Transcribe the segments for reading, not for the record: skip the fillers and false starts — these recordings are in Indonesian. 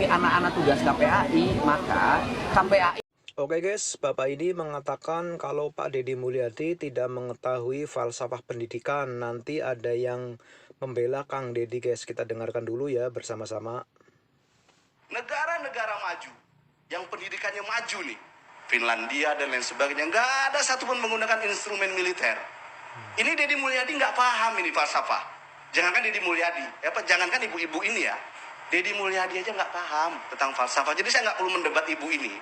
anak-anak tugas KPAI, maka KPAI. Oke guys, Bapak ini mengatakan kalau Pak Deddy Mulyadi tidak mengetahui falsafah pendidikan. Nanti ada yang membela Kang Deddy guys. Kita dengarkan dulu ya bersama-sama. Negara-negara maju yang pendidikannya maju nih, Finlandia dan lain sebagainya, nggak ada satupun menggunakan instrumen militer. Ini Deddy Mulyadi nggak paham ini falsafah. Jangankan Deddy Mulyadi, jangankan ibu-ibu ini ya, Deddy Mulyadi aja nggak paham tentang falsafah. Jadi saya nggak perlu mendebat ibu ini.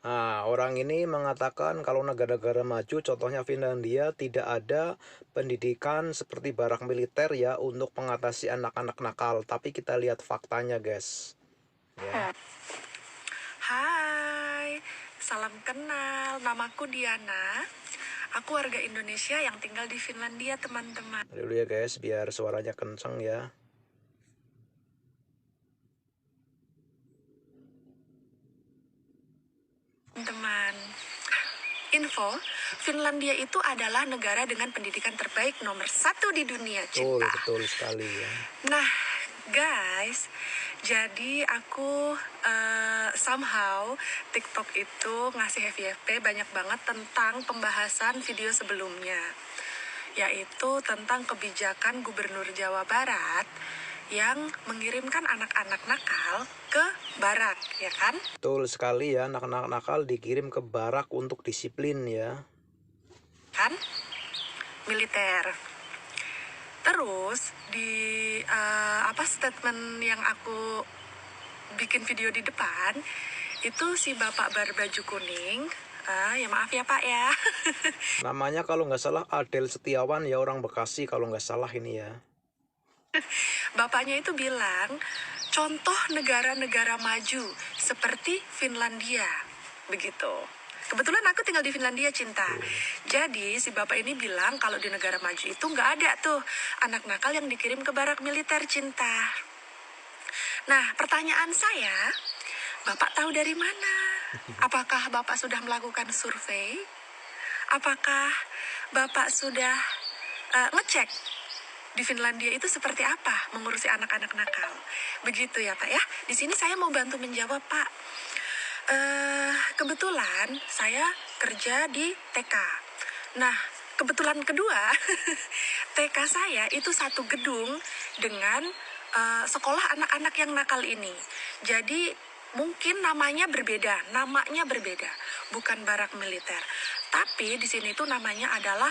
Nah, orang ini mengatakan kalau negara-negara maju, contohnya Finlandia, tidak ada pendidikan seperti barak militer ya untuk mengatasi anak-anak nakal. Tapi kita lihat faktanya guys. Ya. Hai, salam kenal. Namaku Diana. Aku warga Indonesia yang tinggal di Finlandia, teman-teman. Dulu ya guys, biar suaranya kenceng ya. Teman, info, Finlandia itu adalah negara dengan pendidikan terbaik nomor 1 di dunia, cinta. Betul sekali ya. Nah, guys, jadi aku somehow TikTok itu ngasih FYP banyak banget tentang pembahasan video sebelumnya, yaitu tentang kebijakan Gubernur Jawa Barat yang mengirimkan anak-anak nakal ke barak, ya kan? Betul sekali ya, anak-anak nakal dikirim ke barak untuk disiplin ya. Kan? Militer. Terus di statement yang aku bikin video di depan itu si bapak berbaju kuning, ya maaf ya pak ya. Namanya kalau nggak salah Adel Setiawan ya, orang Bekasi kalau nggak salah ini ya. Bapaknya itu bilang contoh negara-negara maju seperti Finlandia, begitu. Kebetulan aku tinggal di Finlandia, cinta. Jadi si bapak ini bilang kalau di negara maju itu nggak ada tuh anak nakal yang dikirim ke barak militer, cinta. Nah, pertanyaan saya, bapak tahu dari mana? Apakah bapak sudah melakukan survei? Apakah bapak sudah ngecek di Finlandia itu seperti apa mengurusi anak-anak nakal? Begitu ya Pak ya. Di sini saya mau bantu menjawab Pak. Kebetulan saya kerja di TK. Nah, kebetulan kedua, TK saya itu satu gedung dengan sekolah anak-anak yang nakal ini. Jadi mungkin namanya berbeda, bukan barak militer. Tapi di sini tuh namanya adalah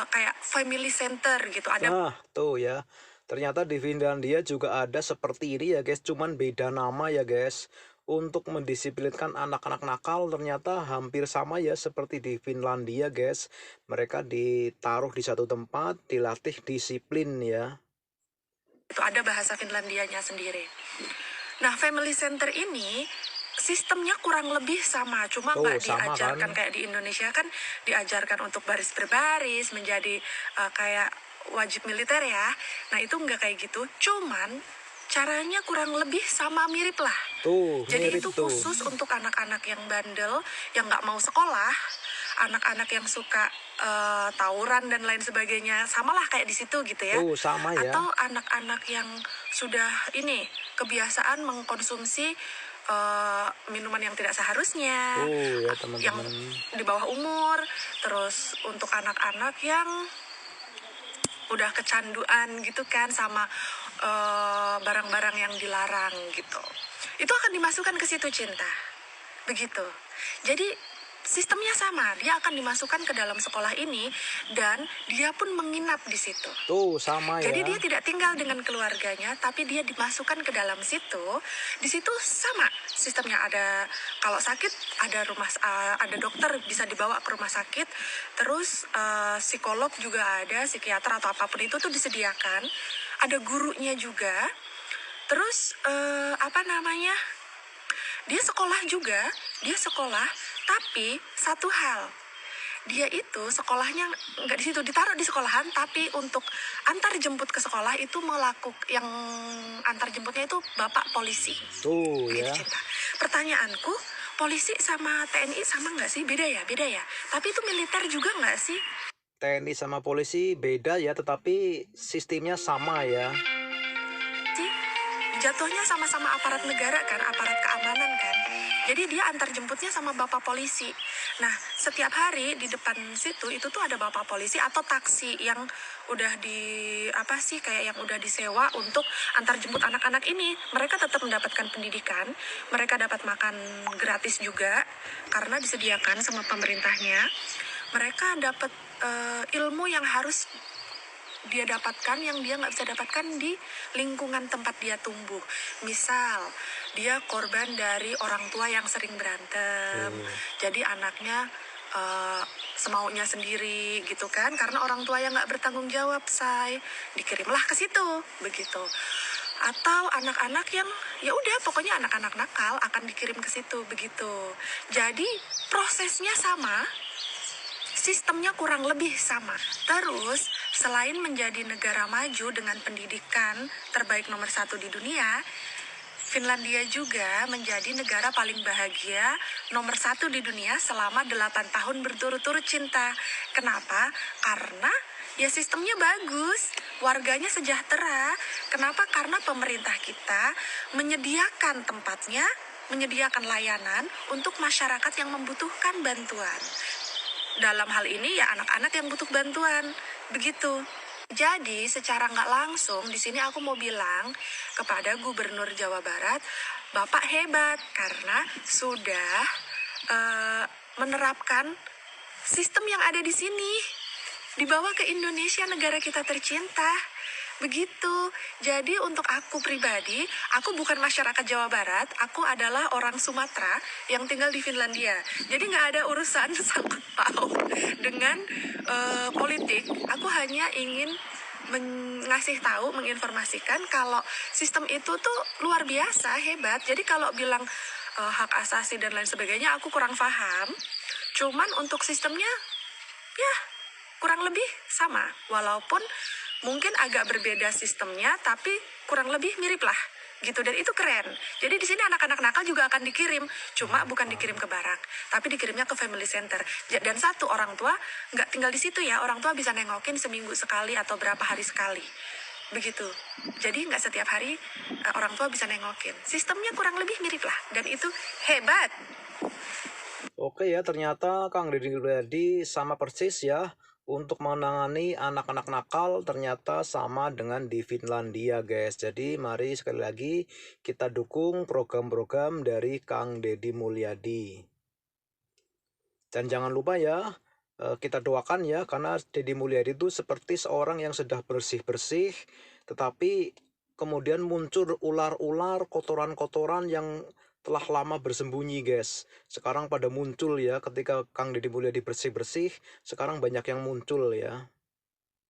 kayak family center gitu. Ada. Nah, tuh ya. Ternyata di Finlandia juga ada seperti ini ya guys, cuman beda nama ya guys. Untuk mendisiplinkan anak-anak nakal ternyata hampir sama ya seperti di Finlandia guys. Mereka ditaruh di satu tempat, dilatih disiplin ya. Itu ada bahasa Finlandianya sendiri. Nah, family center ini sistemnya kurang lebih sama, cuma nggak diajarkan kan? Kayak di Indonesia kan diajarkan untuk baris berbaris, menjadi kayak wajib militer ya. Nah, itu nggak kayak gitu, cuman caranya kurang lebih sama, mirip lah. Jadi itu khusus untuk anak-anak yang bandel, yang nggak mau sekolah, anak-anak yang suka tawuran dan lain sebagainya, samalah kayak di situ gitu ya. Sama ya. Atau anak-anak yang sudah ini kebiasaan mengkonsumsi minuman yang tidak seharusnya, ya, teman-teman. Yang di bawah umur. Terus untuk anak-anak yang udah kecanduan gitu kan sama barang-barang yang dilarang gitu, itu akan dimasukkan ke situ, cinta. Begitu. Jadi sistemnya sama, dia akan dimasukkan ke dalam sekolah ini dan dia pun menginap di situ. Sama ya. Jadi dia tidak tinggal dengan keluarganya, tapi dia dimasukkan ke dalam situ. Di situ sama sistemnya, ada kalau sakit ada dokter bisa dibawa ke rumah sakit. Terus psikolog juga ada, psikiater atau apapun itu tuh disediakan. Ada gurunya juga. Terus dia sekolah, tapi satu hal, dia itu sekolahnya nggak di situ, ditaruh di sekolahan, tapi untuk antar jemput ke sekolah itu yang antar jemputnya itu bapak polisi. Ya. Cinta. Pertanyaanku, polisi sama TNI sama nggak sih? Beda ya. Tapi itu militer juga nggak sih? TNI sama polisi beda ya, tetapi sistemnya sama ya. jatuhnya sama-sama aparat negara kan, aparat keamanan kan. Jadi dia antar jemputnya sama bapak polisi. Nah, setiap hari di depan situ itu tuh ada bapak polisi atau taksi yang udah kayak yang udah disewa untuk antar jemput anak-anak ini. Mereka tetap mendapatkan pendidikan, mereka dapat makan gratis juga karena disediakan sama pemerintahnya. Mereka dapat ilmu yang harus dia dapatkan yang dia nggak bisa dapatkan di lingkungan tempat dia tumbuh. Misal dia korban dari orang tua yang sering berantem, jadi anaknya semaunya sendiri gitu kan, karena orang tua yang nggak bertanggung jawab, dikirimlah ke situ begitu. Atau anak-anak yang ya udah pokoknya anak-anak nakal akan dikirim ke situ begitu. Jadi prosesnya sama, sistemnya kurang lebih sama. Terus, selain menjadi negara maju dengan pendidikan terbaik nomor 1 di dunia, Finlandia juga menjadi negara paling bahagia nomor 1 di dunia selama 8 tahun berturut-turut, Cinta. Kenapa? Karena ya sistemnya bagus, warganya sejahtera. Kenapa? Karena pemerintah kita menyediakan tempatnya, menyediakan layanan untuk masyarakat yang membutuhkan bantuan. Dalam hal ini ya anak-anak yang butuh bantuan, begitu. Jadi secara nggak langsung di sini aku mau bilang kepada Gubernur Jawa Barat, Bapak hebat karena sudah menerapkan sistem yang ada di sini, dibawa ke Indonesia, negara kita tercinta. Begitu. Jadi untuk aku pribadi, aku bukan masyarakat Jawa Barat, aku adalah orang Sumatera yang tinggal di Finlandia. Jadi nggak ada urusan sangkut paut dengan politik. Aku hanya ingin ngasih tahu, menginformasikan kalau sistem itu tuh luar biasa, hebat. Jadi kalau bilang hak asasi dan lain sebagainya, aku kurang paham. Cuman untuk sistemnya, ya kurang lebih sama. Walaupun mungkin agak berbeda sistemnya, tapi kurang lebih mirip lah gitu, dan itu keren. Jadi di sini anak-anak nakal juga akan dikirim, cuma bukan dikirim ke barak, tapi dikirimnya ke family center. Dan satu, orang tua nggak tinggal di situ ya, orang tua bisa nengokin seminggu sekali atau berapa hari sekali, begitu. Jadi nggak setiap hari orang tua bisa nengokin. Sistemnya kurang lebih mirip lah, dan itu hebat. Oke ya, ternyata Kang Deddy Mulyadi sama persis ya. Untuk menangani anak-anak nakal ternyata sama dengan di Finlandia, guys. Jadi mari sekali lagi kita dukung program-program dari Kang Deddy Mulyadi. Dan jangan lupa ya, kita doakan ya, karena Deddy Mulyadi itu seperti seorang yang sudah bersih-bersih, tetapi kemudian muncul ular-ular, kotoran-kotoran yang telah lama bersembunyi, guys. Sekarang pada muncul ya, ketika Kang Deddy Mulyadi bersih-bersih, sekarang banyak yang muncul ya.